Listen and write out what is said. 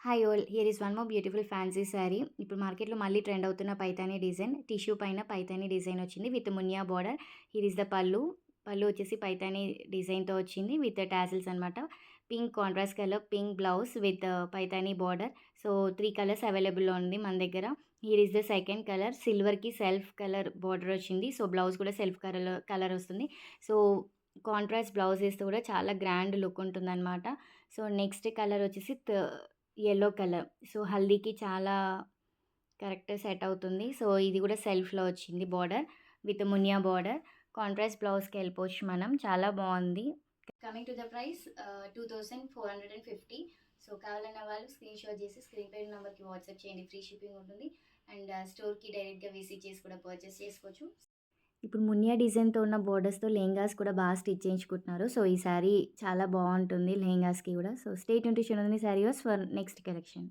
Hi all, here is one more beautiful fancy sari. ఇప్పుడు మార్కెట్లో మళ్ళీ ట్రెండ్ అవుతున్న పైతానీ డిజైన్. టిష్యూ పైన పైతానీ డిజైన్ వచ్చింది with Muniya border. Here is the pallu. Pallu వచ్చేసి పైతానీ డిజైన్తో వచ్చింది విత్ టాసిల్స్ అనమాట. Pink contrast colour, pink blouse with Paithani border. So 3 colours అవైలబుల్లో ఉంది మన దగ్గర. Here is the second colour. సిల్వర్కి సెల్ఫ్ కలర్ బార్డర్ వచ్చింది. సో బ్లౌజ్ కూడా సెల్ఫ్ కలర్ వస్తుంది. సో కాంట్రాస్ట్ బ్లౌజ్ వేస్తే కూడా చాలా గ్రాండ్ లుక్ ఉంటుందన్నమాట. సో నెక్స్ట్ కలర్ వచ్చేసి యెల్లో కలర్. సో హల్దీకి చాలా కరెక్ట్ సెట్ అవుతుంది. సో ఇది కూడా సెల్ఫ్‌లో వచ్చింది border with Muniya border. Contrast బ్లౌజ్‌కి వెళ్ళిపోవచ్చు మనం. చాలా బాగుంది. Coming to the price 2450. So కావాలన్న వాళ్ళు స్క్రీన్ షాట్ చేసి స్క్రీన్ పై నెంబర్కి వాట్సాప్ చేయండి. ఫ్రీ షిప్పింగ్ ఉంటుంది. అండ్ స్టోర్కి డైరెక్ట్గా విజిట్ చేసి కూడా పర్చేస్ చేసుకోవచ్చు. ఇప్పుడు మునియా డిజైన్‌తో ఉన్న బోర్డర్స్‌తో లెహెంగాస్ కూడా బాగా స్టిచ్ చేయించుకుంటున్నారు. సో ఈ శారీ చాలా బాగుంటుంది లెహెంగాస్‌కి కూడా. So stay tune to sari was for next collection.